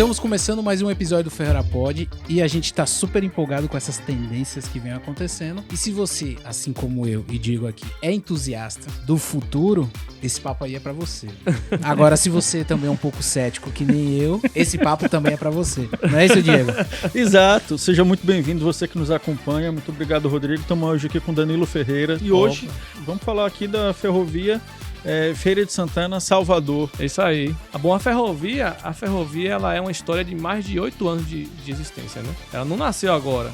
Estamos começando mais um episódio do Ferreira Pod e a gente tá super empolgado com essas tendências que vem acontecendo. E se você, assim como eu e digo aqui, é entusiasta do futuro, esse papo aí é pra você. Agora, se você também é um pouco cético que nem eu, esse papo também é pra você. Não é isso, Diego? Exato. Seja muito bem-vindo, você que nos acompanha. Muito obrigado, Rodrigo. Estamos hoje aqui com Danilo Ferreira. E hoje vamos falar aqui da ferrovia Feira de Santana, Salvador. É isso aí. A ferrovia ela é uma história de mais de 8 anos de existência, né? Ela não nasceu agora.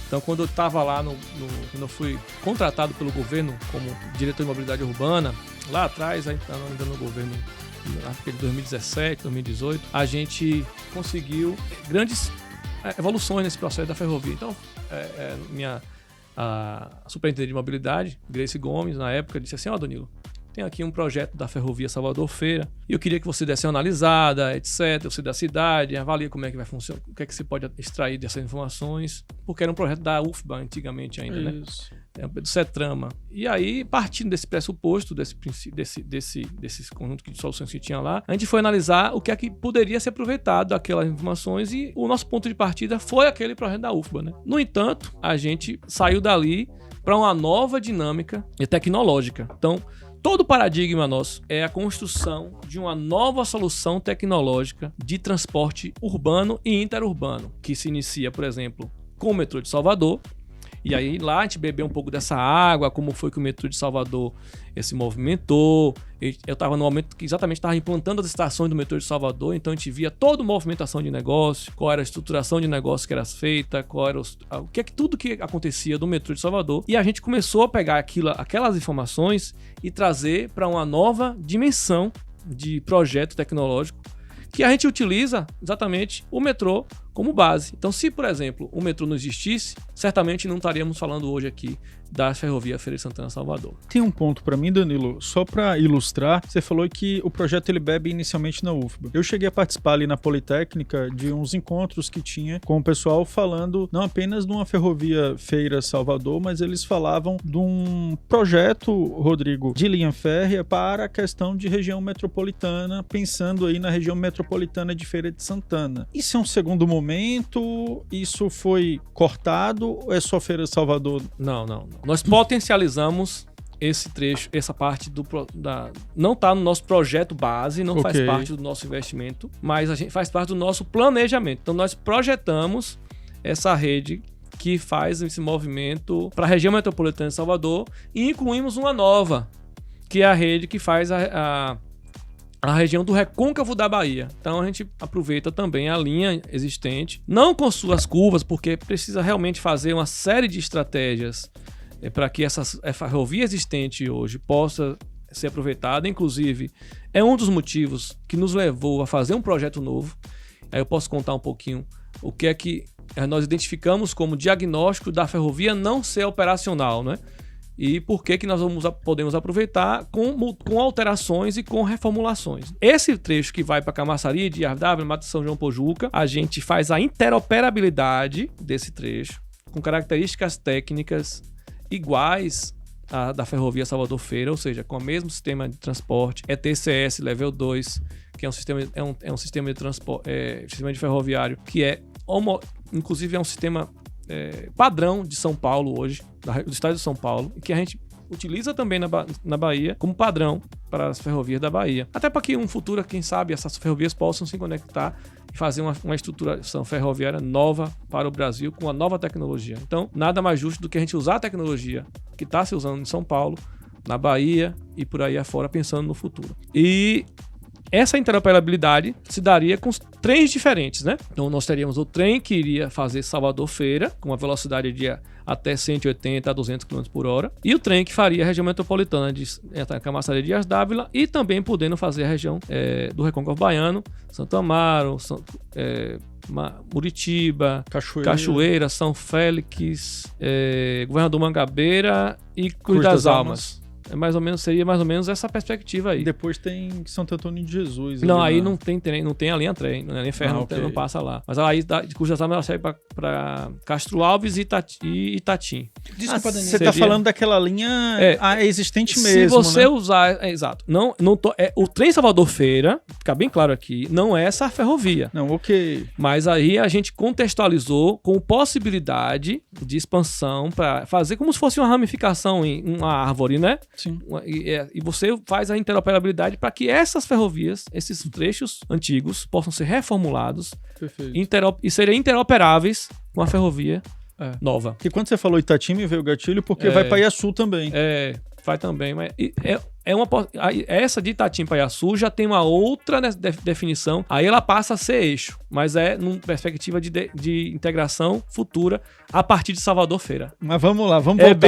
Então, quando eu estava lá, quando eu fui contratado pelo governo como diretor de mobilidade urbana, lá atrás, ainda no governo, acho que de 2017, 2018, a gente conseguiu grandes evoluções nesse processo da ferrovia. Então, a superintendente de mobilidade, Grace Gomes, na época, disse assim: Danilo, tem aqui um projeto da Ferrovia Salvador Feira e eu queria que você desse uma analisada, etc. Você da cidade, avalie como é que vai funcionar, o que é que você pode extrair dessas informações, porque era um projeto da UFBA antigamente ainda, né? Do CETRAMA. E aí, partindo desse pressuposto, desse conjunto de soluções que tinha lá, a gente foi analisar o que é que poderia ser aproveitado daquelas informações e o nosso ponto de partida foi aquele projeto da UFBA, né? No entanto, a gente saiu dali para uma nova dinâmica tecnológica. Então, todo paradigma nosso é a construção de uma nova solução tecnológica de transporte urbano e interurbano, que se inicia, por exemplo, com o metrô de Salvador. E aí lá a gente bebeu um pouco dessa água, como foi que o metrô de Salvador se movimentou. Eu estava no momento que exatamente estava implantando as estações do metrô de Salvador, então a gente via toda a movimentação de negócio, qual era a estruturação de negócio que era feita, qual era tudo que acontecia do metrô de Salvador. E a gente começou a pegar aquelas informações e trazer para uma nova dimensão de projeto tecnológico que a gente utiliza exatamente o metrô como base. Então, se, por exemplo, o metrô não existisse, certamente não estaríamos falando hoje aqui da Ferrovia Feira de Santana, Salvador. Tem um ponto para mim, Danilo, só para ilustrar. Você falou que o projeto ele bebe inicialmente na UFBA. Eu cheguei a participar ali na Politécnica de uns encontros que tinha com o pessoal falando não apenas de uma Ferrovia Feira Salvador, mas eles falavam de um projeto, Rodrigo, de linha férrea para a questão de região metropolitana, pensando aí na região metropolitana de Feira de Santana. Isso é um segundo momento? Isso foi cortado ou é só Feira de Salvador? Não. Nós potencializamos esse trecho, essa parte não está no nosso projeto base, não faz parte do nosso investimento, mas a gente faz parte do nosso planejamento. Então nós projetamos essa rede que faz esse movimento para a região metropolitana de Salvador e incluímos uma nova, que é a rede que faz a região do Recôncavo da Bahia. Então a gente aproveita também a linha existente, não com suas curvas, porque precisa realmente fazer uma série de estratégias para que essa ferrovia existente hoje possa ser aproveitada. Inclusive, é um dos motivos que nos levou a fazer um projeto novo. Aí eu posso contar um pouquinho o que é que nós identificamos como diagnóstico da ferrovia não ser operacional, né? E por que nós podemos aproveitar com alterações e com reformulações. Esse trecho que vai para Camaçari, de Ardável, Mata São João Pojuca, a gente faz a interoperabilidade desse trecho com características técnicas iguais à da Ferrovia Salvador Feira, ou seja, com o mesmo sistema de transporte, TCS Level 2, que é um sistema de transporte, sistema de ferroviário, que inclusive é um sistema padrão de São Paulo hoje, do estado de São Paulo, e que a gente utiliza também na Bahia como padrão para as ferrovias da Bahia. Até para que um futuro, quem sabe, essas ferrovias possam se conectar e fazer uma estruturação ferroviária nova para o Brasil com uma nova tecnologia. Então, nada mais justo do que a gente usar a tecnologia que está se usando em São Paulo, na Bahia e por aí afora, pensando no futuro. E essa interoperabilidade se daria com trens diferentes, né? Então nós teríamos o trem que iria fazer Salvador Feira, com uma velocidade de até 180 a 200 km por hora, e o trem que faria a região metropolitana de Camaçari de Dias Dávila e também podendo fazer a região do Recôncavo Baiano, Santo Amaro, Muritiba, Cachoeira, São Félix, Governador Mangabeira e Cruz das Almas. Seria mais ou menos essa perspectiva aí. Depois tem Santo Antônio de Jesus. Não, aí não tem a linha trem, a linha ferro okay. não passa lá. Mas aí de Cuja das Almas ela serve para Castro Alves e Itatim. Desculpa, Danilo. Você tá falando daquela linha existente mesmo, se você né? usar... exato. O trem Salvador Feira, fica bem claro aqui, não é essa ferrovia. Não, ok. Mas aí a gente contextualizou com possibilidade de expansão para fazer como se fosse uma ramificação em uma árvore, né? Sim. E você faz a interoperabilidade para que essas ferrovias, esses trechos antigos, possam ser reformulados e serem interoperáveis com a ferrovia nova. Porque quando você falou Itatim, me veio o gatilho, porque vai para Iaçu também. Vai também, mas essa de Itatim para Iaçu já tem uma outra definição, aí ela passa a ser eixo, mas numa perspectiva de integração futura a partir de Salvador Feira. Mas vamos lá, vamos voltar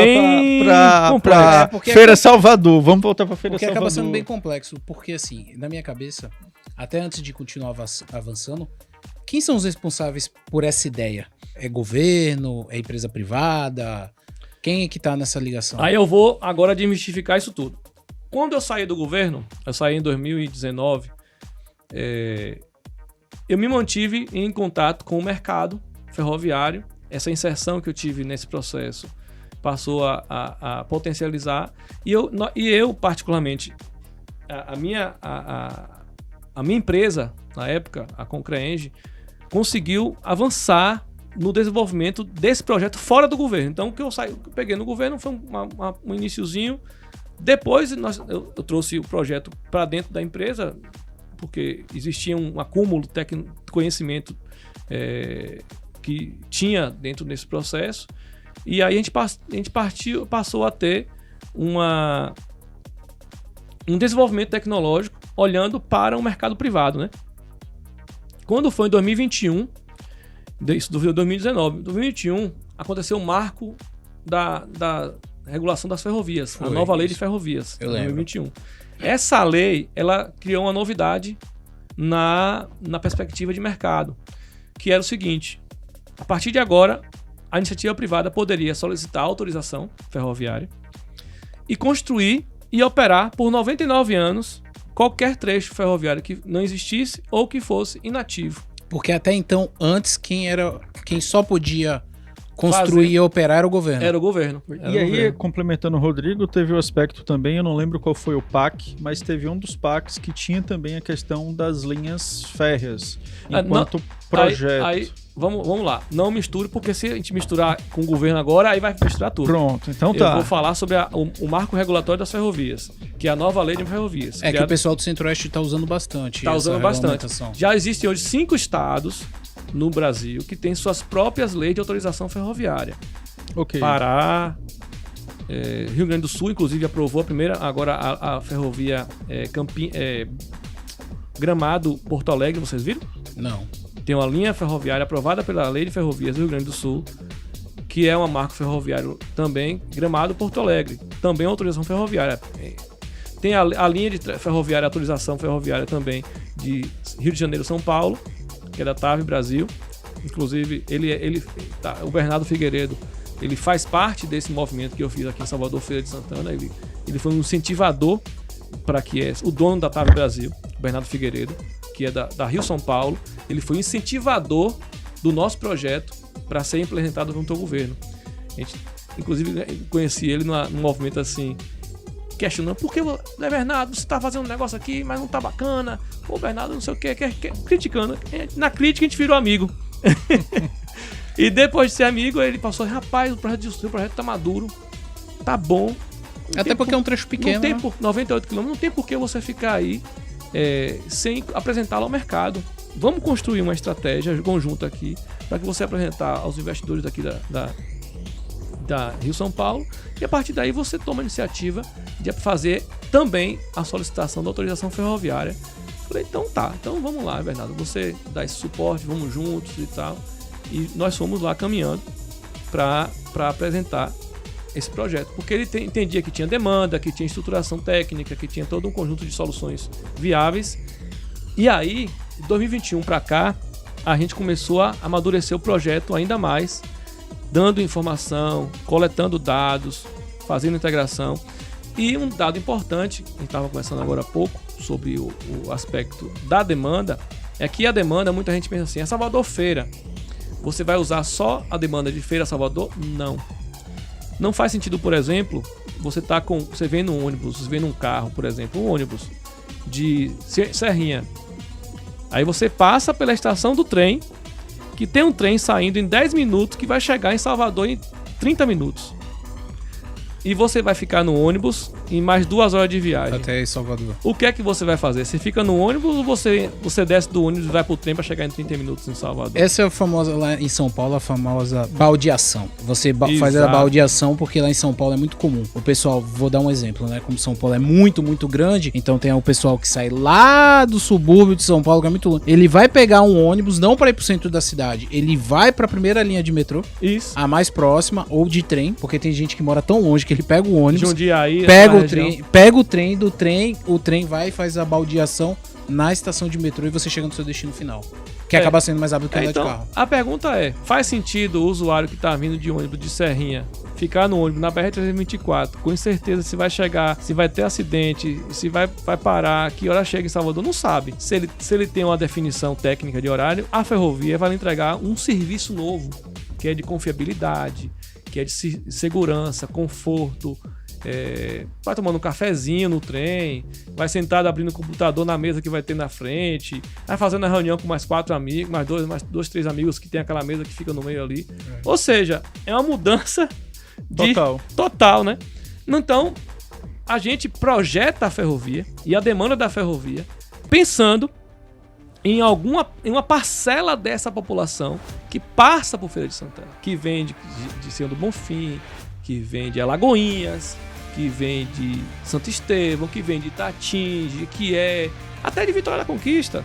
para Feira Feira Salvador, vamos voltar para Feira Salvador. Porque acaba sendo bem complexo, porque assim, na minha cabeça, até antes de continuar avançando, quem são os responsáveis por essa ideia? É governo? É empresa privada? Quem é que tá nessa ligação? Aí eu vou agora desmistificar isso tudo. Quando eu saí do governo, eu saí em 2019, eu me mantive em contato com o mercado ferroviário. Essa inserção que eu tive nesse processo passou a potencializar. E eu particularmente, a minha empresa, na época, a Concreenge, conseguiu avançar no desenvolvimento desse projeto fora do governo. Então, o que eu peguei no governo foi um iniciozinho. Depois, eu trouxe o projeto para dentro da empresa, porque existia um acúmulo de conhecimento que tinha dentro desse processo. E aí a gente passou a ter um desenvolvimento tecnológico olhando para o mercado privado, né? Quando foi em 2021, isso do 2019, em 2021 aconteceu o marco da regulação das ferrovias, a nova lei de ferrovias, em 2021. Essa lei, ela criou uma novidade na perspectiva de mercado, que era o seguinte: a partir de agora, a iniciativa privada poderia solicitar autorização ferroviária e construir e operar por 99 anos qualquer trecho ferroviário que não existisse ou que fosse inativo. Porque até então, antes, quem só podia construir e operar era o governo. Era o governo. Complementando o Rodrigo, teve o aspecto também, eu não lembro qual foi o PAC, mas teve um dos PACs que tinha também a questão das linhas férreas, enquanto projeto. Vamos lá, não misture, porque se a gente misturar com o governo agora, aí vai misturar tudo. Pronto, então tá. Eu vou falar sobre o marco regulatório das ferrovias, que é a nova lei de ferrovias. Que o pessoal do Centro-Oeste está usando bastante. Está usando bastante. Já existem hoje 5 estados no Brasil que têm suas próprias leis de autorização ferroviária. Okay. Pará, Rio Grande do Sul, inclusive, aprovou a primeira, agora a ferrovia Gramado-Porto Alegre, vocês viram? Não. Tem uma linha ferroviária aprovada pela Lei de Ferrovias do Rio Grande do Sul, que é um marco ferroviário também, Gramado-Porto Alegre, também autorização ferroviária. Tem a linha de ferroviária, autorização ferroviária também de Rio de Janeiro, São Paulo, que é da TAV Brasil. Inclusive, o Bernardo Figueiredo, ele faz parte desse movimento que eu fiz aqui em Salvador, Feira de Santana. Ele foi um incentivador para que o dono da TAV Brasil, o Bernardo Figueiredo, que é da Rio São Paulo, ele foi incentivador do nosso projeto para ser implementado junto ao governo. A gente, inclusive, conheci ele num movimento assim, questionando: por que, Bernardo, você está fazendo um negócio aqui, mas não tá bacana? Pô, Bernardo, não sei o que, criticando. Na crítica, a gente virou amigo. E depois de ser amigo, ele passou: rapaz, o projeto tá maduro, tá bom. Até porque é um trecho pequeno, não tem 98 km, não tem por que você ficar aí sem apresentá-lo ao mercado. Vamos construir uma estratégia conjunta aqui para que você apresentar aos investidores daqui da Rio São Paulo, e a partir daí você toma a iniciativa de fazer também a solicitação da autorização ferroviária. Falei: então tá, então vamos lá, Bernardo, você dá esse suporte, vamos juntos e tal. E nós fomos lá caminhando para apresentar esse projeto, porque ele entendia que tinha demanda, que tinha estruturação técnica, que tinha todo um conjunto de soluções viáveis. E aí, de 2021 para cá, a gente começou a amadurecer o projeto ainda mais, dando informação, coletando dados, fazendo integração. E um dado importante, a gente estava conversando agora há pouco sobre o aspecto da demanda, é que a demanda, muita gente pensa assim, Salvador Feira, você vai usar só a demanda de Feira Salvador? Não. Não faz sentido, por exemplo, você vem num ônibus, você vem num carro, por exemplo, um ônibus de Serrinha. Aí você passa pela estação do trem, que tem um trem saindo em 10 minutos, que vai chegar em Salvador em 30 minutos. E você vai ficar no ônibus em mais 2 horas de viagem. Até Salvador. O que é que você vai fazer? Você fica no ônibus ou você desce do ônibus e vai pro trem pra chegar em 30 minutos em Salvador? Essa é a famosa, lá em São Paulo, a famosa baldeação. Você faz a baldeação porque lá em São Paulo é muito comum. O pessoal, vou dar um exemplo, né? Como São Paulo é muito, muito grande, então tem o pessoal que sai lá do subúrbio de São Paulo, que é muito longe. Ele vai pegar um ônibus, não para ir pro centro da cidade, ele vai pra primeira linha de metrô, isso, a mais próxima, ou de trem, porque tem gente que mora tão longe que ele pega o ônibus, Jundiaí, pega o trem, o trem vai e faz a baldeação na estação de metrô e você chega no seu destino final. Que acaba sendo mais rápido que andar então, de carro. A pergunta é, faz sentido o usuário que tá vindo de ônibus de Serrinha ficar no ônibus na BR-324, com incerteza se vai chegar, se vai ter acidente, se vai parar, que hora chega em Salvador? Não sabe. Se ele tem uma definição técnica de horário, a ferrovia vai lhe entregar um serviço novo, que é de confiabilidade, que é de segurança, conforto, vai tomando um cafezinho no trem, vai sentado abrindo o computador na mesa que vai ter na frente, vai fazendo a reunião com mais 4 amigos, mais 3 amigos que tem aquela mesa que fica no meio ali. Ou seja, é uma mudança total, né? Então, a gente projeta a ferrovia e a demanda da ferrovia pensando em uma parcela dessa população que passa por Feira de Santana, que vem de Senhor do Bonfim, que vem de Alagoinhas, que vem de Santo Estevão, que vem de Itatinga, que é até de Vitória da Conquista.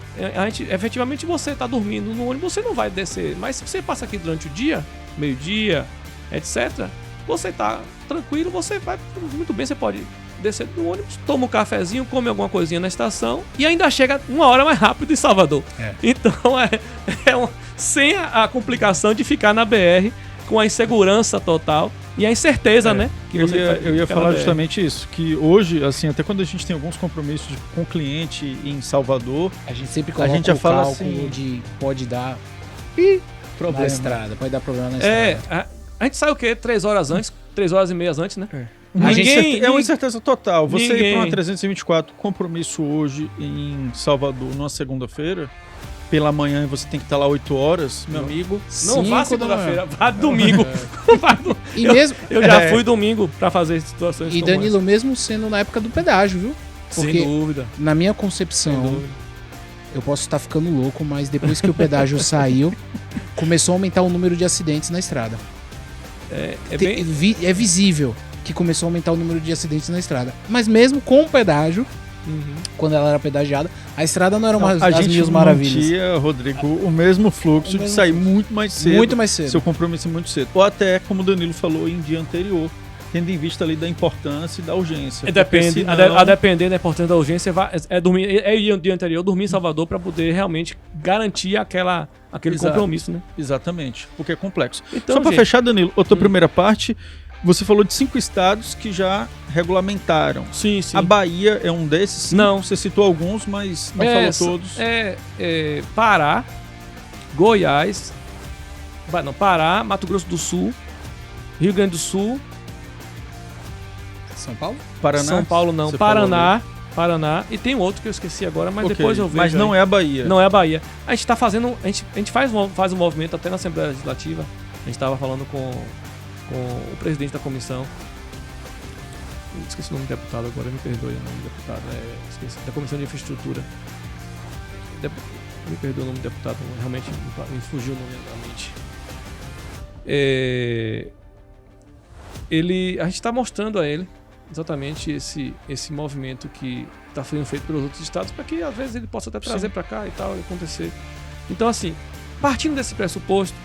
Efetivamente, você está dormindo no ônibus, você não vai descer, mas se você passa aqui durante o dia, meio-dia, etc., você está tranquilo, você vai muito bem, você pode descer do ônibus, toma um cafezinho, come alguma coisinha na estação e ainda chega 1 hora mais rápido em Salvador. Então sem a complicação de ficar na BR com a insegurança total e a incerteza, né? Que eu ia falar justamente isso, que hoje, assim, até quando a gente tem alguns compromissos com o cliente em Salvador, a gente sempre coloca já fala assim, de pode dar problema na estrada, pode dar problema na estrada. A gente sai o quê? 3 horas antes, 3 horas e meia antes, né? É uma incerteza total. Você ir para uma 324 compromisso hoje em Salvador, numa segunda-feira, pela manhã e você tem que estar lá 8 horas, meu amigo. Não vá segunda-feira, vá domingo. Eu já fui domingo para fazer situações e Danilo, mesmo sendo na época do pedágio, viu? Porque, sem dúvida. Na minha concepção, eu posso estar ficando louco, mas depois que o pedágio saiu, começou a aumentar o número de acidentes na estrada. É visível que começou a aumentar o número de acidentes na estrada. Mas mesmo com o pedágio, quando ela era pedagiada, a estrada não era uma das mil maravilhas. A gente mantia, Rodrigo, o mesmo fluxo de sair muito mais cedo. Muito mais cedo. Seu compromisso muito cedo. Ou até, como o Danilo falou, em dia anterior, tendo em vista ali da importância e da urgência. A depender da importância da urgência, ir no dia anterior, dormir em Salvador para poder realmente garantir aquele compromisso, né? Exatamente, porque é complexo. Então, só para fechar, Danilo, a tua primeira parte, você falou de 5 estados que já regulamentaram. Sim. A Bahia é um desses? Não. Você citou alguns, mas não falou todos. Pará, Goiás, Pará, Mato Grosso do Sul, Rio Grande do Sul, São Paulo? Paraná? São Paulo não, Paraná, e tem outro que eu esqueci agora, mas depois eu vejo. Mas não é a Bahia. Não é a Bahia. A gente tá fazendo, a gente faz um movimento até na Assembleia Legislativa. A gente tava falando com o presidente da comissão. Esqueci o nome do deputado agora, me perdoe o nome do deputado. Esqueci, da Comissão de Infraestrutura. Me perdoe o nome do deputado, realmente me fugiu o nome da mente. A gente está mostrando a ele exatamente esse movimento que está sendo feito pelos outros estados, para que às vezes ele possa até trazer para cá e tal, e acontecer. Então, assim, partindo desse pressuposto,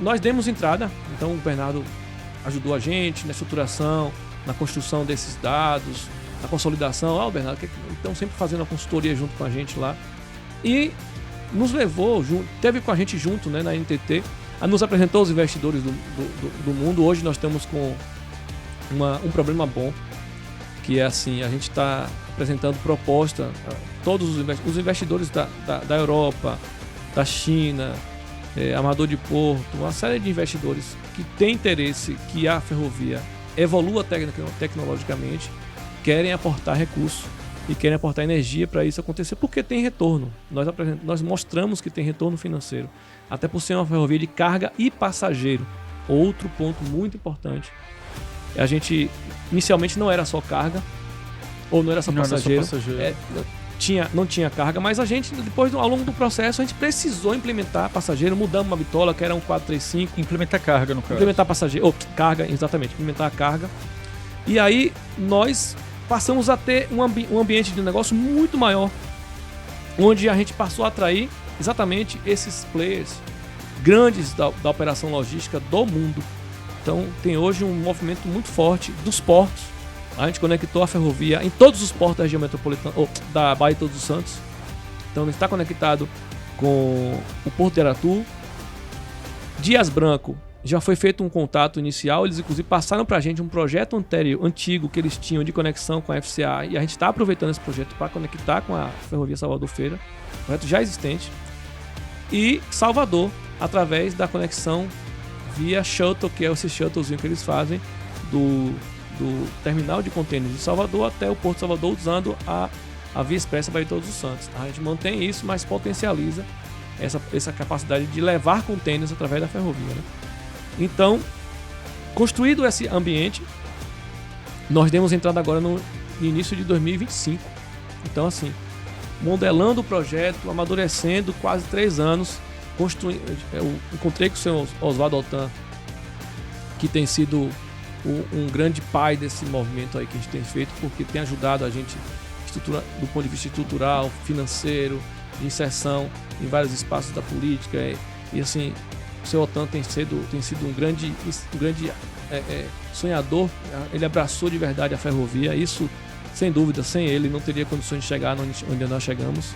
nós demos entrada. Então o Bernardo ajudou a gente na estruturação, na construção desses dados, na consolidação. O Bernardo, então sempre fazendo a consultoria junto com a gente lá. E nos levou, teve com a gente junto, né, na NTT, nos apresentou os investidores do mundo. Hoje nós estamos com um problema bom, que é assim, a gente está apresentando proposta a todos os investidores da Europa, da China, Amador de Porto, uma série de investidores que têm interesse que a ferrovia evolua tecnologicamente, querem aportar recursos e querem aportar energia para isso acontecer, porque tem retorno. Nós mostramos que tem retorno financeiro, até por ser uma ferrovia de carga e passageiro. Outro ponto muito importante. A gente inicialmente não era só carga, ou não era só passageiro. Não tinha carga, mas a gente, depois, ao longo do processo, a gente precisou implementar passageiro, mudamos uma bitola que era um 435. Implementar carga, no caso. Implementar passageiro, carga, exatamente, implementar a carga. E aí nós passamos a ter um ambiente de negócio muito maior, onde a gente passou a atrair exatamente esses players grandes da operação logística do mundo. Então tem hoje um movimento muito forte dos portos. A gente conectou a ferrovia em todos os portos da região metropolitana, da Baía de Todos os Santos. Então ele está conectado com o Porto de Aratu. Dias Branco, já foi feito um contato inicial, eles inclusive passaram para a gente um projeto antigo que eles tinham de conexão com a FCA, e a gente está aproveitando esse projeto para conectar com a Ferrovia Salvador Feira, projeto já existente. E Salvador, através da conexão via shuttle, que é esse shuttlezinho que eles fazem do terminal de contêineres de Salvador até o Porto de Salvador, usando a Via Expressa Baía de Todos os Santos. A gente mantém isso, mas potencializa essa capacidade de levar contêineres através da ferrovia, né? Então, construído esse ambiente, nós demos entrada agora no início de 2025. Então, assim, modelando o projeto, amadurecendo quase 3 anos, eu encontrei com o senhor Oswaldo Altan, que tem sido um grande pai desse movimento aí que a gente tem feito, porque tem ajudado a gente do ponto de vista estrutural, financeiro, de inserção em vários espaços da política. E assim, o senhor Altan tem sido um grande sonhador. Ele abraçou de verdade a ferrovia. Isso, sem dúvida, sem ele não teria condições de chegar onde nós chegamos.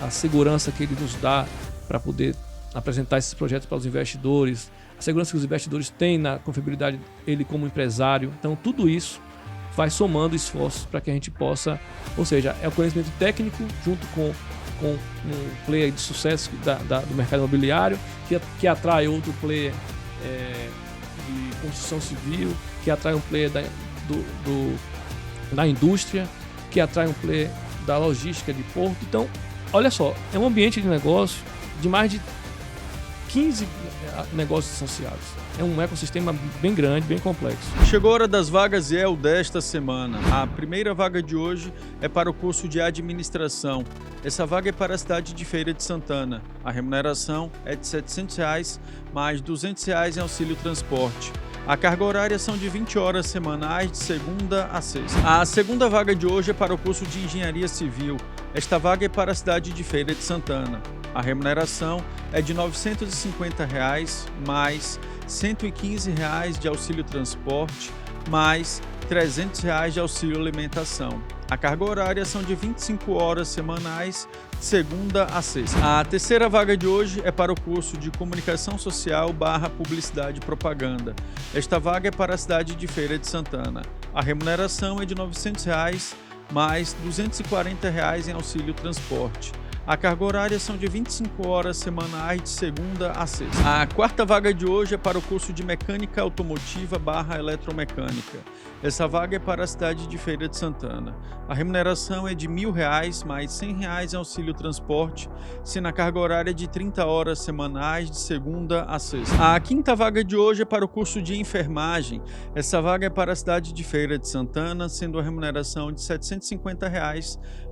A segurança que ele nos dá para poder apresentar esses projetos para os investidores, a segurança que os investidores têm na confiabilidade ele como empresário. Então tudo isso vai somando esforços para que a gente possa, ou seja, é o conhecimento técnico junto com um player de sucesso do mercado imobiliário, que atrai outro player de construção civil, que atrai um player da indústria, que atrai um player da logística de porto. Então, olha só, é um ambiente de negócio de mais de 15 negócios associados. É um ecossistema bem grande, bem complexo. Chegou a hora das vagas EL desta semana. A primeira vaga de hoje é para o curso de administração. Essa vaga é para a cidade de Feira de Santana. A remuneração é de R$ 700, mais R$ 200 em auxílio transporte. A carga horária são de 20 horas semanais, de segunda a sexta. A segunda vaga de hoje é para o curso de engenharia civil. Esta vaga é para a cidade de Feira de Santana. A remuneração é de R$ 950, mais R$ 115 de auxílio transporte, mais R$ 300 de auxílio alimentação. A carga horária são de 25 horas semanais, de segunda a sexta. A terceira vaga de hoje é para o curso de Comunicação Social / Publicidade e Propaganda. Esta vaga é para a cidade de Feira de Santana. A remuneração é de R$ 900, mais R$ 240 em auxílio transporte. A carga horária são de 25 horas semanais, de segunda a sexta. A quarta vaga de hoje é para o curso de Mecânica Automotiva / Eletromecânica. Essa vaga é para a cidade de Feira de Santana. A remuneração é de R$ 1.000, mais R$ 100 em auxílio transporte, sendo a carga horária de 30 horas semanais, de segunda a sexta. A quinta vaga de hoje é para o curso de Enfermagem. Essa vaga é para a cidade de Feira de Santana, sendo a remuneração de R$ 750,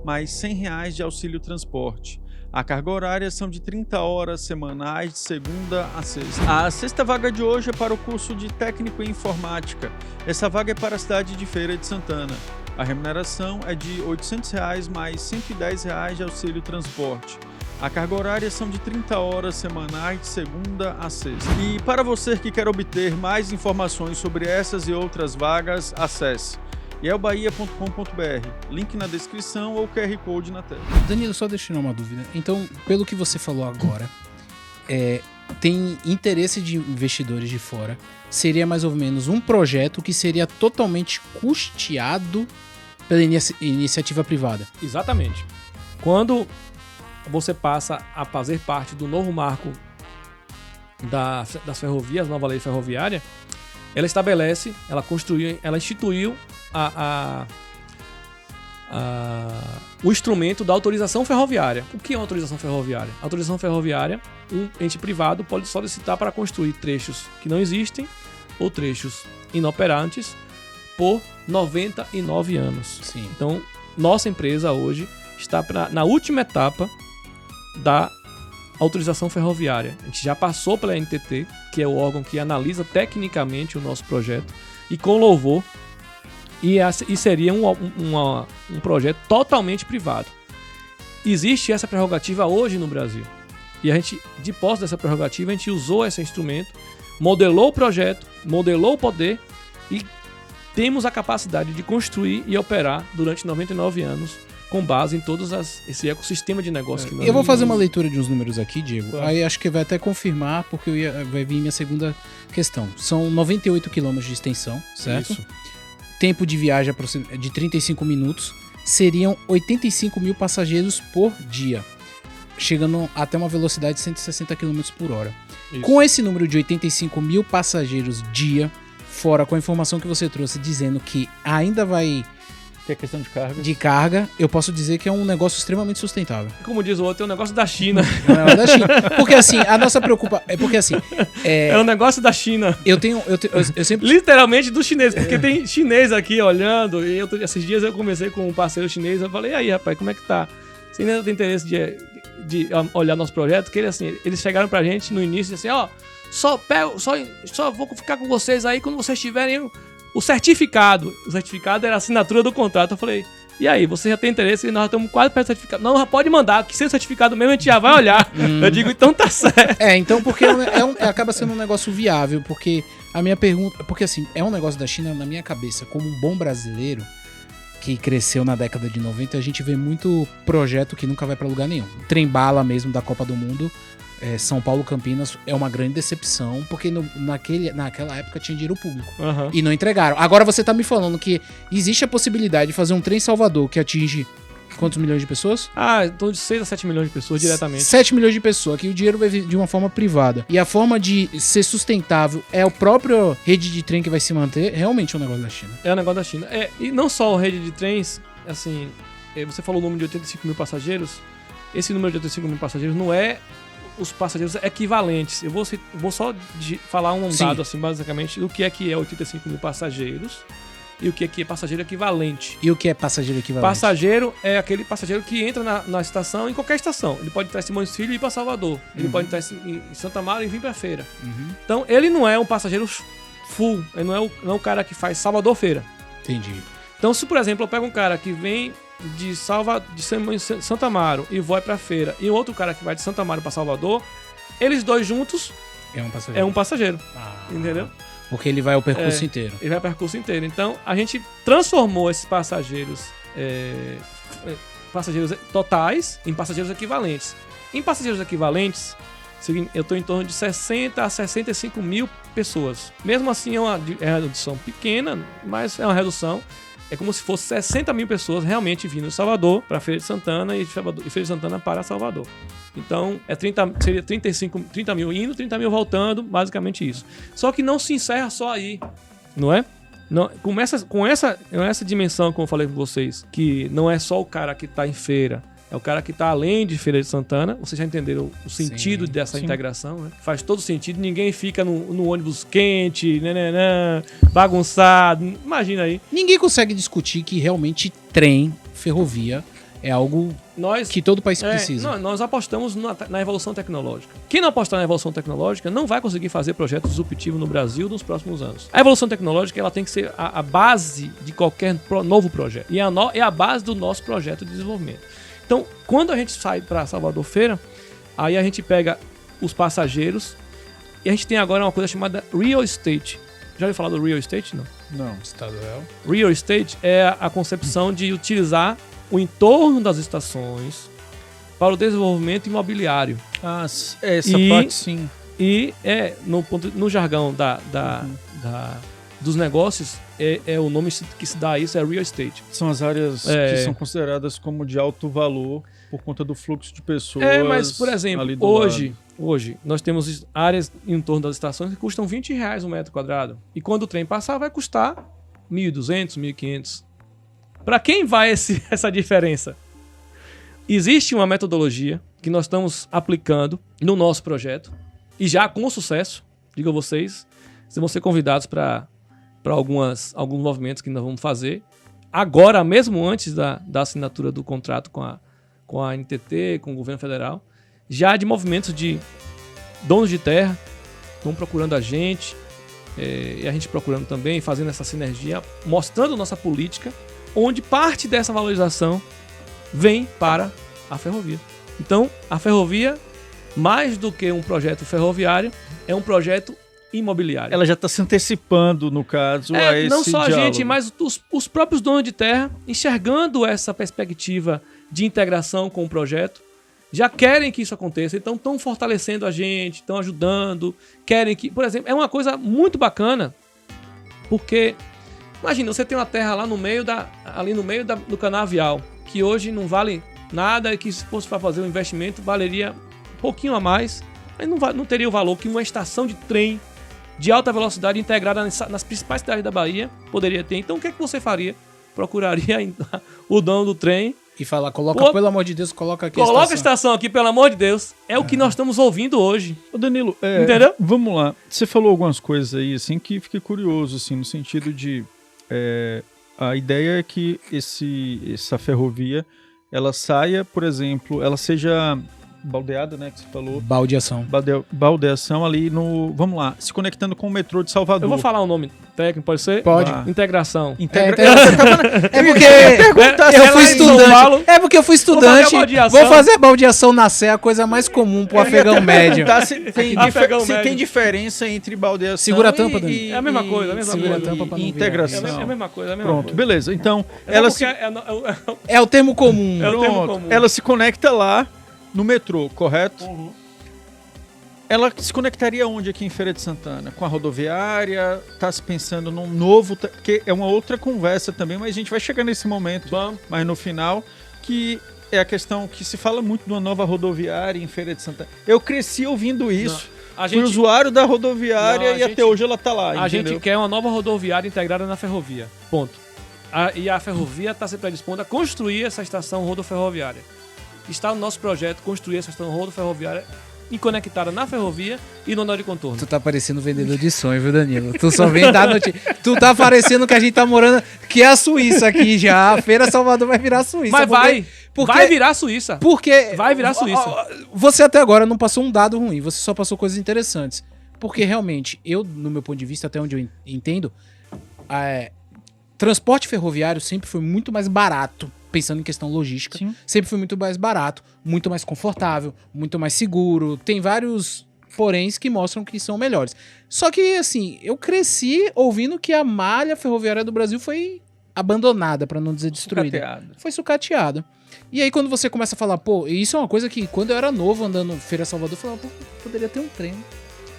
mais R$ 100 de auxílio transporte. A carga horária são de 30 horas semanais, de segunda a sexta. A sexta vaga de hoje é para o curso de Técnico em Informática. Essa vaga é para a cidade de Feira de Santana. A remuneração é de R$ 800, mais R$ 110 de auxílio transporte. A carga horária são de 30 horas semanais, de segunda a sexta. E para você que quer obter mais informações sobre essas e outras vagas, acesse elbahia.com.br, link na descrição ou QR Code na tela. Danilo, só deixando uma dúvida. Então, pelo que você falou agora, tem interesse de investidores de fora, seria mais ou menos um projeto que seria totalmente custeado pela iniciativa privada. Exatamente. Quando você passa a fazer parte do novo marco das ferrovias, nova lei ferroviária, ela estabelece, ela instituiu o instrumento da autorização ferroviária. O que é uma autorização ferroviária? A autorização ferroviária, um ente privado pode solicitar para construir trechos que não existem ou trechos inoperantes por 99 anos. Sim. Então, nossa empresa hoje está na última etapa da autorização ferroviária. A gente já passou pela NTT, que é o órgão que analisa tecnicamente o nosso projeto, e com louvor, e seria um projeto totalmente privado. Existe essa prerrogativa hoje no Brasil. E a gente, de posse dessa prerrogativa, a gente usou esse instrumento, modelou o projeto, modelou o poder e temos a capacidade de construir e operar durante 99 anos com base em todos esse ecossistema de negócio que nós Eu vou fazer uma leitura de uns números aqui, Diego. Claro. Aí acho que vai até confirmar, porque vai vir minha segunda questão. São 98 quilômetros de extensão, certo? Isso. Tempo de viagem de 35 minutos. Seriam 85 mil passageiros por dia, chegando até uma velocidade de 160 km por hora. Isso. Com esse número de 85 mil passageiros dia, fora com a informação que você trouxe dizendo que ainda vai Que é questão de carga. Eu posso dizer que é um negócio extremamente sustentável. Como diz o outro, é um negócio da China. É um negócio da China. Porque assim, a nossa preocupação... É porque assim... É um negócio da China. Eu sempre... Literalmente dos chineses, porque tem chinês aqui olhando, e esses dias eu conversei com um parceiro chinês, eu falei, e aí, rapaz, como é que tá? Você ainda tem interesse de olhar nosso projeto? Que eles chegaram pra gente no início assim, ó, só vou ficar com vocês aí quando vocês tiverem o certificado. O certificado era a assinatura do contrato. Eu falei, e aí, você já tem interesse? Nós estamos quase perto do certificado. Não, já pode mandar, que sem o certificado mesmo a gente já vai olhar. Eu digo, então tá certo. Então, porque acaba sendo um negócio viável, porque a minha pergunta... Porque assim, é um negócio da China na minha cabeça, como um bom brasileiro que cresceu na década de 90, a gente vê muito projeto que nunca vai pra lugar nenhum. Trem-bala mesmo da Copa do Mundo, São Paulo-Campinas é uma grande decepção, porque naquela época tinha dinheiro público. Uhum. E não entregaram. Agora você tá me falando que existe a possibilidade de fazer um trem Salvador que atinge quantos milhões de pessoas? Então de 6 a 7 milhões de pessoas diretamente. 7 milhões de pessoas, que o dinheiro vai vir de uma forma privada. E a forma de ser sustentável é o próprio rede de trem que vai se manter, realmente é um negócio da China. É um negócio da China. E não só a rede de trens, assim, você falou o número de 85 mil passageiros. Esse número de 85 mil passageiros não é os passageiros equivalentes. Eu vou só falar um dado, assim, basicamente, do que é 85 mil passageiros e o que é passageiro equivalente. E o que é passageiro equivalente? Passageiro é aquele passageiro que entra na estação, em qualquer estação. Ele pode estar em Simões Filho e ir para Salvador. Ele pode estar em Santa Amaro e vir para Feira. Então, ele não é um passageiro full. Ele não é o cara que faz Salvador-Feira. Entendi. Então, se, por exemplo, eu pego um cara que vem de Santa Amaro e vai pra Feira, e outro cara que vai de Santa Amaro pra Salvador, eles dois juntos é um passageiro. Entendeu? Porque ele vai o percurso inteiro. Ele vai o percurso inteiro. Então, a gente transformou esses passageiros totais em passageiros equivalentes. Em passageiros equivalentes, eu estou em torno de 60 a 65 mil pessoas. Mesmo assim, é uma redução pequena, mas é uma redução. É como se fosse 60 mil pessoas realmente vindo de Salvador para Feira de Santana e Feira de Santana para Salvador. Então, seria 30 mil indo, 30 mil voltando, basicamente isso. Só que não se encerra só aí, não é? Não, com essa dimensão, como eu falei com vocês, que não é só o cara que está em feira, é o cara que está além de Feira de Santana. Vocês já entenderam o sentido dessa integração, né? Faz todo sentido. Ninguém fica no ônibus quente, bagunçado. Imagina aí. Ninguém consegue discutir que realmente trem, ferrovia, é algo que todo país precisa. Nós apostamos na evolução tecnológica. Quem não apostar na evolução tecnológica não vai conseguir fazer projetos disruptivos no Brasil nos próximos anos. A evolução tecnológica ela tem que ser a base de qualquer novo projeto. E é a base do nosso projeto de desenvolvimento. Então, quando a gente sai para Salvador Feira, aí a gente pega os passageiros e a gente tem agora uma coisa chamada Real Estate. Já ouviu falar do Real Estate? Não. Não. Estadual. Real Estate é a concepção de utilizar o entorno das estações para o desenvolvimento imobiliário. Essa parte sim. E no jargão dos negócios, o nome que se dá a isso é real estate. São as áreas que são consideradas como de alto valor por conta do fluxo de pessoas. Mas, por exemplo, hoje nós temos áreas em torno das estações que custam R$20 um metro quadrado. E quando o trem passar, vai custar R$1.200, R$1.500. Para quem vai essa diferença? Existe uma metodologia que nós estamos aplicando no nosso projeto e já com sucesso, digo a vocês, vocês vão ser convidados para alguns movimentos que nós vamos fazer agora, mesmo antes da assinatura do contrato com a NTT, com o governo federal, já de movimentos de donos de terra, estão procurando a gente, e a gente procurando também, fazendo essa sinergia, mostrando nossa política, onde parte dessa valorização vem para a ferrovia. Então, a ferrovia, mais do que um projeto ferroviário, é um projeto imobiliário. Ela já está se antecipando, no caso, a esse não só diálogo. a gente, mas os próprios donos de terra, enxergando essa perspectiva de integração com o projeto, já querem que isso aconteça, então estão fortalecendo a gente, estão ajudando, querem que... Por exemplo, é uma coisa muito bacana, porque, imagina, você tem uma terra lá no meio do canavial, que hoje não vale nada, e que se fosse para fazer um investimento, valeria um pouquinho a mais, mas não teria o valor que uma estação de trem de alta velocidade integrada nas principais cidades da Bahia poderia ter. Então, o que você faria? Procuraria o dono do trem e falar, pelo amor de Deus, coloca aqui a estação aqui, pelo amor de Deus. É o que nós estamos ouvindo hoje. Ô Danilo, entendeu? Vamos lá. Você falou algumas coisas aí, assim, que fiquei curioso, assim, no sentido de... a ideia é que essa ferrovia, ela saia, por exemplo, ela seja... baldeada, né, que você falou. Baldeação. Baldeação ali no... Vamos lá, se conectando com o metrô de Salvador. Eu vou falar um nome técnico, pode ser? Pode. Integração. É porque eu fui estudante. Vou fazer baldeação na Sé, a coisa mais comum pro afegão médio. Tem diferença entre baldeação segura a tampa, Dani. É a mesma coisa, segura a tampa pra não integração. É a mesma coisa, Pronto, beleza. Então, é o termo comum. É o termo comum. Ela se conecta lá no metrô, correto? Uhum. Ela se conectaria onde aqui em Feira de Santana? Com a rodoviária? Tá se pensando num novo... Porque é uma outra conversa também, mas a gente vai chegar nesse momento, mas no final, que é a questão que se fala muito de uma nova rodoviária em Feira de Santana. Eu cresci ouvindo isso. Fui usuário da rodoviária e até hoje ela tá lá, A gente quer uma nova rodoviária integrada na ferrovia. Ponto. E a ferrovia está se predispondo a construir essa estação rodoferroviária. Está no nosso projeto construir essa estação rodoferroviária e conectada na ferrovia e no nó de contorno. Tu tá parecendo vendedor de sonho, viu, Danilo? Tu só vem dar notícia. Tu tá parecendo que a gente tá morando... Que é a Suíça aqui já. A Feira Salvador vai virar Suíça. Mas vai virar Suíça. Porque... Vai virar Suíça. Você até agora não passou um dado ruim. Você só passou coisas interessantes. Porque realmente, no meu ponto de vista, até onde eu entendo, transporte ferroviário sempre foi muito mais barato. Pensando em questão logística, sempre foi muito mais barato, muito mais confortável, muito mais seguro. Tem vários poréns que mostram que são melhores. Só que, assim, eu cresci ouvindo que a malha ferroviária do Brasil foi abandonada, para não dizer destruída. Foi sucateada. E aí, quando você começa a falar, isso é uma coisa que, quando eu era novo andando Feira Salvador, eu falava, poderia ter um trem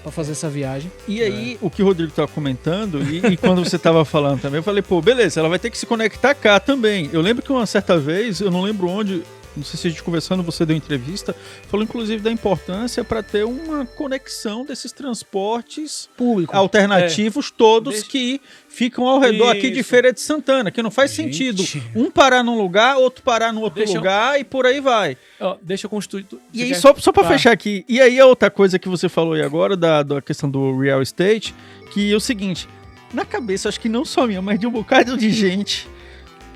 pra fazer essa viagem. E aí, o que o Rodrigo tava comentando, e quando você tava falando também, eu falei, beleza, ela vai ter que se conectar cá também. Eu lembro que uma certa vez, eu não lembro onde, não sei se a gente conversando, você deu entrevista, falou inclusive da importância para ter uma conexão desses transportes públicos alternativos, todos que ficam ao redor aqui de Feira de Santana, que não faz sentido um parar num lugar, outro parar no outro lugar e por aí vai. Deixa eu construir... E aí, só para fechar aqui, e aí a outra coisa que você falou aí agora, da questão do real estate, que é o seguinte, na cabeça, acho que não só minha, mas de um bocado de gente,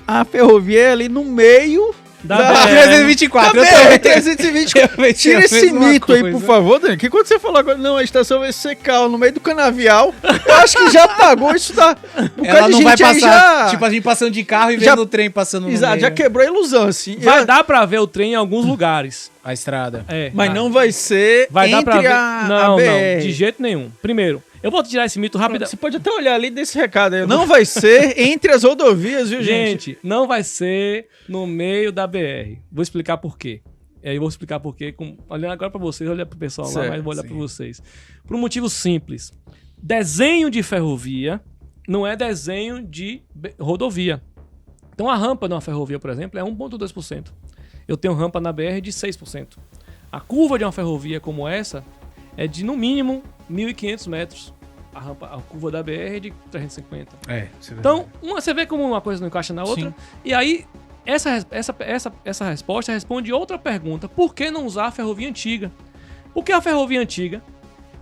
a ferrovia é ali no meio... Da 324. 324. Tira esse mito aí, por favor, Dani. Que quando você falou agora, não, a estação vai secar no meio do canavial, eu acho que já pagou isso da... Ela não vai passar, tipo a gente passando de carro e vendo o trem passando no meio. Exato, já quebrou a ilusão, assim. Vai dar pra ver o trem em alguns lugares. A estrada. Mas não vai ser dar pra ver. Não, BR. de jeito nenhum. Primeiro, eu vou tirar esse mito rápido. Você pode até olhar ali desse recado aí. Não vai ser entre as rodovias, viu, gente? Gente, não vai ser no meio da BR. Vou explicar por quê. E aí eu vou explicar por quê. Olhando agora para vocês, olhar para o pessoal certo, lá, mas vou olhar para vocês. Por um motivo simples. Desenho de ferrovia não é desenho de rodovia. Então a rampa de uma ferrovia, por exemplo, é 1,2%. Eu tenho rampa na BR de 6%. A curva de uma ferrovia como essa é de, no mínimo, 1.500 metros. A curva da BR é de 350. Então, você vê como uma coisa não encaixa na outra. Sim. E aí, essa resposta responde outra pergunta. Por que não usar a ferrovia antiga? Porque a ferrovia antiga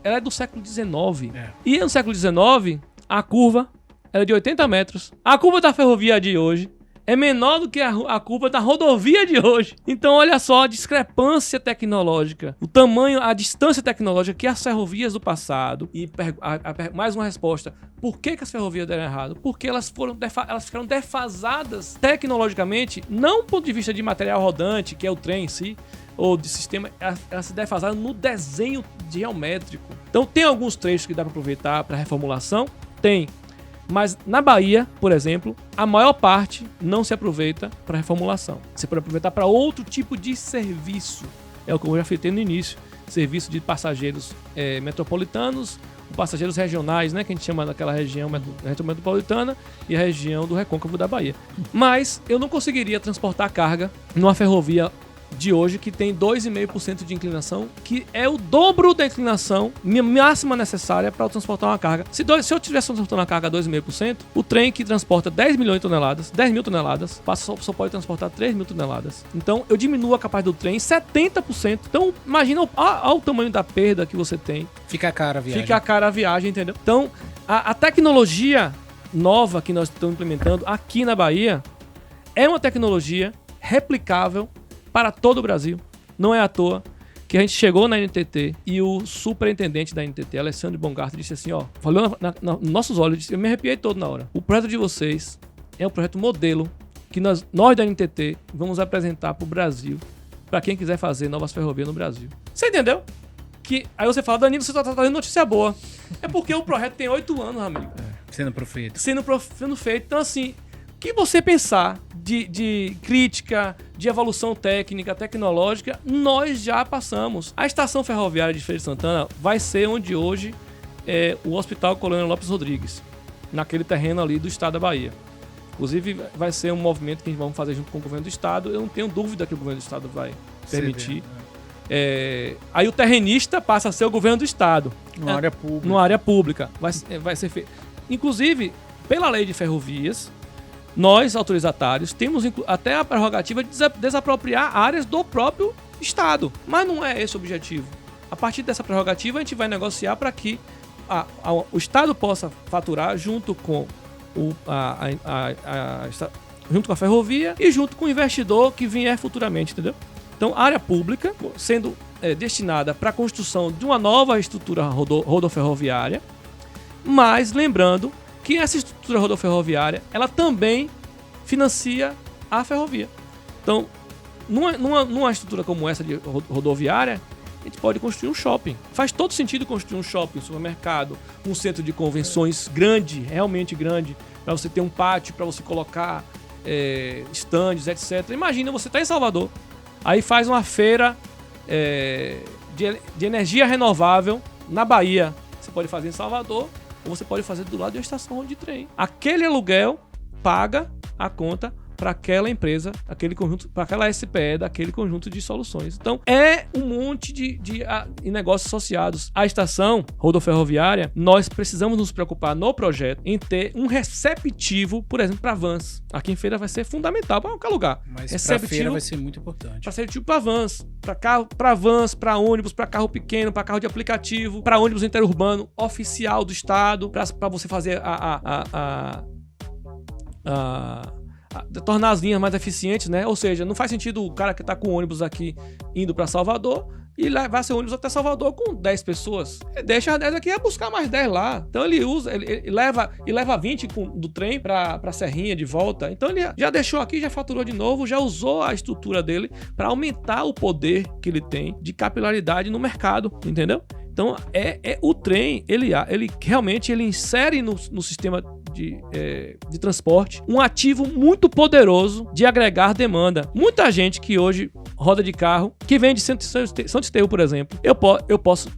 ela é do século XIX. E no século XIX, a curva era de 80 metros. A curva da ferrovia de hoje é menor do que a curva da rodovia de hoje. Então, olha só a discrepância tecnológica, o tamanho, a distância tecnológica que as ferrovias do passado... E mais uma resposta. Por que as ferrovias deram errado? Porque elas ficaram defasadas tecnologicamente, não do ponto de vista de material rodante, que é o trem em si, ou de sistema, elas se defasaram no desenho geométrico. Então, tem alguns trechos que dá para aproveitar para reformulação? Tem. Mas na Bahia, por exemplo, a maior parte não se aproveita para reformulação. Você pode aproveitar para outro tipo de serviço. É o que eu já falei no início. Serviço de passageiros metropolitanos, passageiros regionais, né, que a gente chama daquela região metropolitana e a região do recôncavo da Bahia. Mas eu não conseguiria transportar carga numa ferrovia de hoje que tem 2,5% de inclinação, que é o dobro da inclinação máxima necessária para transportar uma carga. Se eu estivesse transportando uma carga a 2,5%, o trem que transporta 10 mil toneladas, só pode transportar 3 mil toneladas. Então, eu diminuo a capacidade do trem em 70%. Então, imagina o tamanho da perda que você tem. Fica cara a viagem. Fica cara a viagem, entendeu? Então, a tecnologia nova que nós estamos implementando aqui na Bahia é uma tecnologia replicável para todo o Brasil. Não é à toa que a gente chegou na NTT e o superintendente da NTT, Alessandro Bongarta, disse assim, falou nos nossos olhos, eu me arrepiei todo na hora. O projeto de vocês é um projeto modelo que nós da NTT vamos apresentar para o Brasil, para quem quiser fazer novas ferrovias no Brasil. Você entendeu? Aí você fala, Danilo, você está trazendo notícia boa. É porque o projeto tem 8 anos, amigo. Sendo feito. Sendo feito. Então, assim, o que você pensar de crítica, de evolução técnica, tecnológica, nós já passamos. A estação ferroviária de Feira de Santana vai ser onde hoje é o Hospital Colônia Lopes Rodrigues, naquele terreno ali do estado da Bahia. Inclusive, vai ser um movimento que a gente vai fazer junto com o governo do estado. Eu não tenho dúvida que o governo do estado vai permitir. Aí o terrenista passa a ser o governo do estado. Numa área pública. Vai ser feito. Inclusive, pela lei de ferrovias, nós, autorizatários, temos até a prerrogativa de desapropriar áreas do próprio Estado. Mas não é esse o objetivo. A partir dessa prerrogativa, a gente vai negociar para que o Estado possa faturar junto com junto com a ferrovia e junto com o investidor que vier futuramente, entendeu? Então, a área pública sendo destinada para a construção de uma nova estrutura rodoferroviária, mas lembrando que essa estrutura rodoferroviária, ela também financia a ferrovia. Então, numa estrutura como essa de rodoviária, a gente pode construir um shopping. Faz todo sentido construir um shopping, um supermercado, um centro de convenções grande, realmente grande, para você ter um pátio, para você colocar estandes, etc. Imagina, você está em Salvador, aí faz uma feira de energia renovável na Bahia. Você pode fazer em Salvador, ou você pode fazer do lado de uma estação de trem. Aquele aluguel paga a conta para aquela empresa, aquele conjunto, para aquela SPE daquele conjunto de soluções. Então, é um monte de negócios associados à estação rodoferroviária. Nós precisamos nos preocupar no projeto em ter um receptivo, por exemplo, para vans. Aqui em Feira vai ser fundamental para qualquer lugar. Mas para Feira vai ser muito importante. Para receptivo para vans, para vans, para ônibus, para carro pequeno, para carro de aplicativo, para ônibus interurbano oficial do estado, para você fazer tornar as linhas mais eficientes, né? Ou seja, não faz sentido o cara que tá com o ônibus aqui indo para Salvador e levar seu ônibus até Salvador com 10 pessoas. Ele deixa 10 aqui e vai buscar mais 10 lá. Então ele leva 20 do trem pra Serrinha de volta. Então ele já deixou aqui, já faturou de novo, já usou a estrutura dele para aumentar o poder que ele tem de capilaridade no mercado, entendeu? Então, o trem, ele realmente insere no sistema de transporte um ativo muito poderoso de agregar demanda. Muita gente que hoje roda de carro que vem de São Esteio, por exemplo, eu posso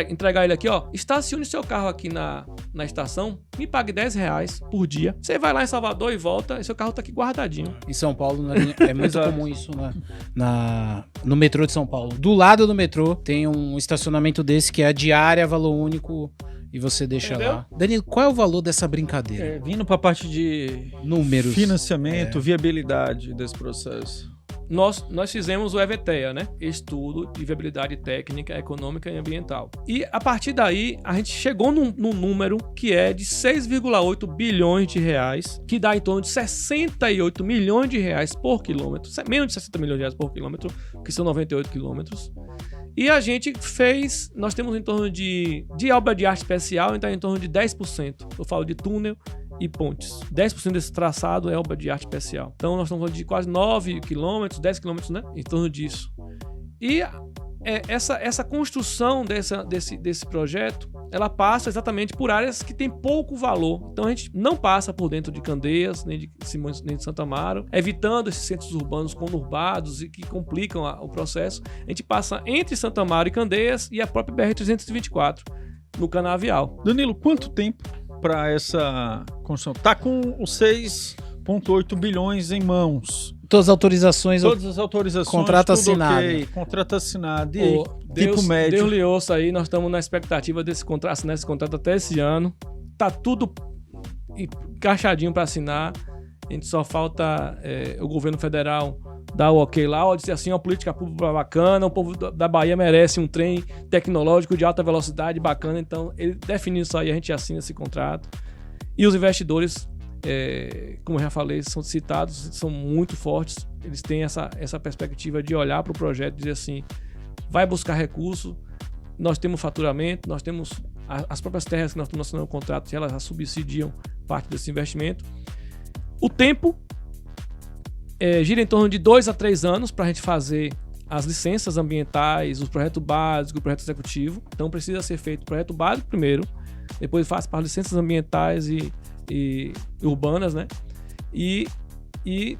entregar ele aqui, ó, estacione seu carro aqui na estação, me pague R$10 por dia. Você vai lá em Salvador e volta, e seu carro tá aqui guardadinho. Em São Paulo é muito comum isso no metrô de São Paulo. Do lado do metrô tem um estacionamento desse que é a diária, valor único, e você deixa lá. Danilo, qual é o valor dessa brincadeira? Vindo para a parte de números, financiamento, viabilidade desse processo. Nós fizemos o EVTEA, né? Estudo de viabilidade técnica, econômica e ambiental. E a partir daí, a gente chegou num número que é de 6,8 bilhões de reais, que dá em torno de 68 milhões de reais por quilômetro, menos de 60 milhões de reais por quilômetro, que são 98 quilômetros. E a gente nós temos em torno de obra de arte especial, então em torno de 10%. Eu falo de túnel e pontes. 10% desse traçado é obra de arte especial. Então nós estamos falando de quase 9 quilômetros, 10 quilômetros, né? Em torno disso. E essa construção desse projeto, ela passa exatamente por áreas que tem pouco valor. Então a gente não passa por dentro de Candeias, nem de Simões, nem de Santa Amaro, evitando esses centros urbanos conurbados e que complicam o processo. A gente passa entre Santa Amaro e Candeias e a própria BR-324, no canavial. Danilo, quanto tempo para essa construção? Tá com os 6,8 bilhões em mãos. Todas as autorizações, contrato assinado. Okay, contrato assinado. E aí, tipo médio. Deus lhe ouça aí, nós estamos na expectativa desse contrato, assinar esse contrato até esse ano. Tá tudo encaixadinho para assinar. A gente só falta o governo federal dar o ok lá, dizer assim, uma política pública bacana, o povo da Bahia merece um trem tecnológico de alta velocidade bacana, então ele definiu isso aí, a gente assina esse contrato. E os investidores, como eu já falei, são citados, são muito fortes, eles têm essa perspectiva de olhar para o projeto e dizer assim, vai buscar recurso, nós temos faturamento, nós temos as próprias terras que nós estamos assinando o contrato, elas já subsidiam parte desse investimento. O tempo gira em torno de 2 a 3 anos para a gente fazer as licenças ambientais, o projeto básico, o projeto executivo. Então precisa ser feito o projeto básico primeiro, depois faz para as licenças ambientais e urbanas, né? E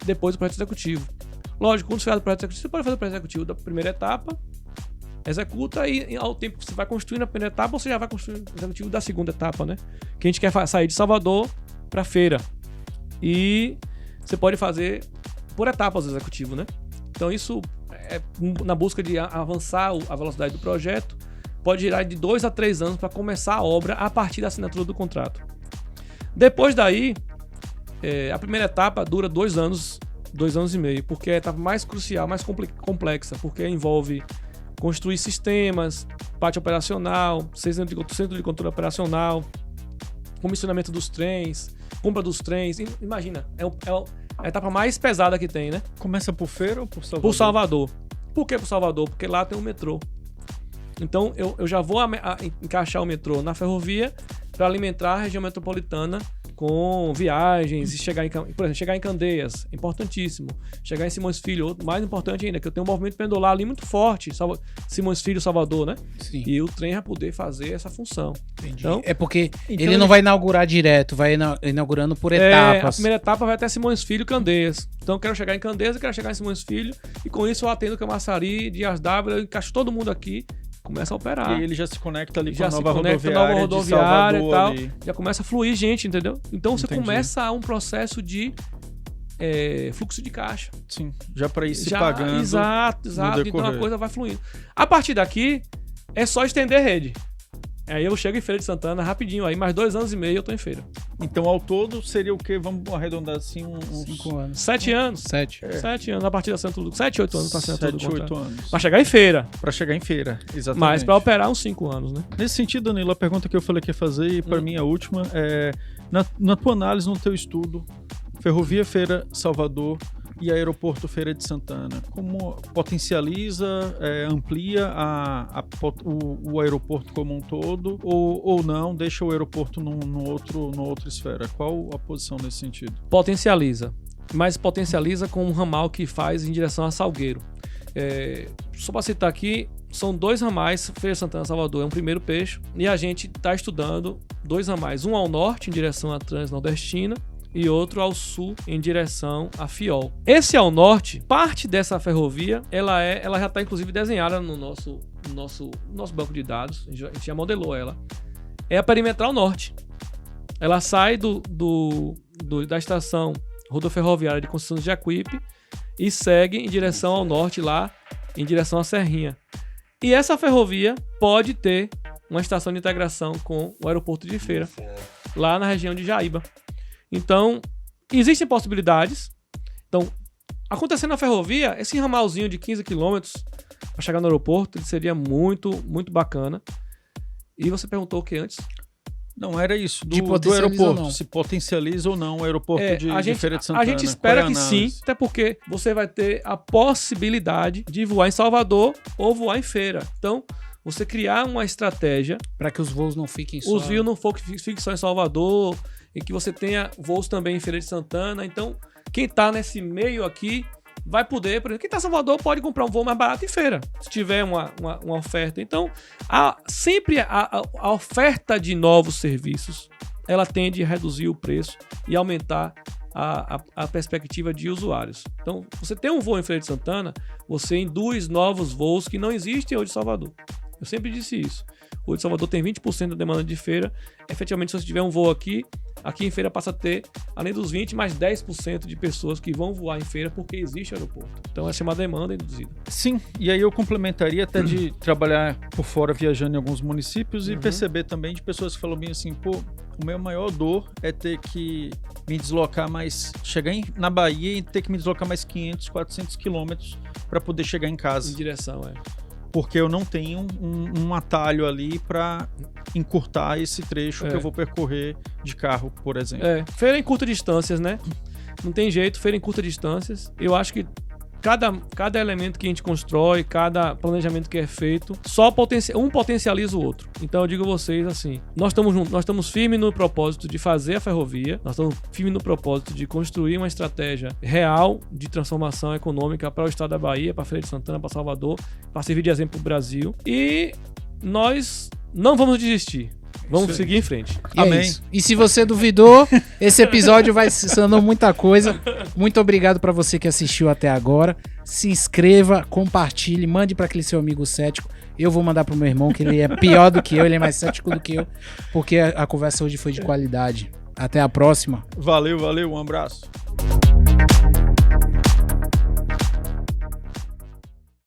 depois o projeto executivo. Lógico, quando você faz o projeto executivo, você pode fazer o projeto executivo da primeira etapa, executa e ao tempo que você vai construir na primeira etapa, você já vai construir o executivo da segunda etapa, né? Que a gente quer sair de Salvador para Feira. E você pode fazer por etapas o executivo, né? Então isso na busca de avançar a velocidade do projeto, pode girar de 2 a 3 anos para começar a obra a partir da assinatura do contrato. Depois daí, a primeira etapa dura 2 anos e meio, porque é a etapa mais crucial, mais complexa, porque envolve construir sistemas, parte operacional, centro de controle operacional, comissionamento dos trens, compra dos trens. Imagina, é a etapa mais pesada que tem, né? Começa por Feira ou por Salvador? Por Salvador. Por que por Salvador? Porque lá tem um metrô. Então eu já vou encaixar o metrô na ferrovia para alimentar a região metropolitana com viagens e chegar em Candeias, importantíssimo. Chegar em Simões Filho, mais importante ainda, que eu tenho um movimento pendular ali muito forte, Simões Filho, Salvador, né? Sim. E o trem vai poder fazer essa função. Entendi. Então, porque ele não vai inaugurar direto, vai inaugurando por etapas. A primeira etapa vai até Simões Filho, Candeias. Então eu quero chegar em Candeias, eu quero chegar em Simões Filho, e com isso eu atendo Camaçari, Dias Dávila, eu encaixo todo mundo aqui, começa a operar. E ele já se conecta ali com a nova rodoviária e tal. Já começa a fluir gente, entendeu? Então você começa um processo de fluxo de caixa. Sim, já para ir se pagando. Exato. Então a coisa vai fluindo. A partir daqui, é só estender rede. Aí eu chego em Feira de Santana rapidinho, aí mais 2 anos e meio eu tô em Feira. Então ao todo seria o quê? Vamos arredondar assim uns 5 anos. 7 anos. 7 anos a partir da assinatura do 7, 8 anos pra assinatura do contrato. 7, 8 anos. Pra chegar em Feira. Pra chegar em Feira, exatamente. Mas pra operar uns 5 anos, né? Nesse sentido, Danilo, a pergunta que eu falei que ia fazer, e pra mim a última, na tua análise, no teu estudo, Ferrovia Feira Salvador e Aeroporto Feira de Santana, como potencializa, amplia o aeroporto como um todo, ou não, deixa o aeroporto numa outra esfera? Qual a posição nesse sentido? Potencializa, mas potencializa com um ramal que faz em direção a Salgueiro. Só para citar aqui, são 2 ramais, Feira de Santana Salvador é um primeiro peixe, e a gente está estudando 2 ramais, um ao norte em direção à Transnordestina, e outro ao sul em direção a Fiol. Esse ao norte, parte dessa ferrovia, ela já está inclusive desenhada no nosso banco de dados, a gente já modelou ela. É a perimetral norte. Ela sai da estação rodoferroviária de Conceição de Jacuípe e segue em direção ao norte lá, em direção à Serrinha. E essa ferrovia pode ter uma estação de integração com o aeroporto de Feira, lá na região de Jaíba. Então, existem possibilidades. Então, acontecendo na ferrovia, esse ramalzinho de 15 km para chegar no aeroporto seria muito, muito bacana. E você perguntou o que antes? Não, era isso, do aeroporto, se potencializa ou não o aeroporto de Feira de Santana. A gente espera que sim, até porque você vai ter a possibilidade de voar em Salvador ou voar em Feira. Então, você criar uma estratégia para que os voos não fiquem só... Os voos não fiquem só em Salvador e que você tenha voos também em Feira de Santana. Então, quem está nesse meio aqui vai poder, por exemplo, quem está em Salvador pode comprar um voo mais barato em Feira, se tiver uma oferta. Então, sempre a oferta de novos serviços, ela tende a reduzir o preço e aumentar a perspectiva de usuários. Então, você tem um voo em Feira de Santana, você induz novos voos que não existem hoje em Salvador. Eu sempre disse isso. Hoje Salvador tem 20% da demanda de Feira. Efetivamente, se você tiver um voo aqui em Feira passa a ter, além dos 20%, mais 10% de pessoas que vão voar em Feira porque existe aeroporto. Então, essa é uma demanda induzida. Sim, e aí eu complementaria até de trabalhar por fora, viajando em alguns municípios e perceber também de pessoas que falam bem assim, pô, o meu maior dor é ter que me deslocar mais, chegar na Bahia e ter que me deslocar mais 500, 400 quilômetros para poder chegar em casa. Em direção, Porque eu não tenho um atalho ali para encurtar esse trecho que eu vou percorrer de carro, por exemplo. Feira em curtas distâncias, né? Não tem jeito, feira em curtas distâncias. Eu acho que cada elemento que a gente constrói, cada planejamento que é feito, um potencializa o outro. Então eu digo a vocês assim, nós estamos firmes no propósito de fazer a ferrovia, nós estamos firmes no propósito de construir uma estratégia real de transformação econômica para o estado da Bahia, para Feira de Santana, para Salvador, para servir de exemplo para o Brasil. E nós não vamos desistir. Vamos seguir em frente. Amém. E se você duvidou, esse episódio vai ensinando muita coisa. Muito obrigado para você que assistiu até agora. Se inscreva, compartilhe, mande para aquele seu amigo cético. Eu vou mandar pro meu irmão, que ele é pior do que eu, ele é mais cético do que eu, porque a conversa hoje foi de qualidade. Até a próxima. Valeu, um abraço.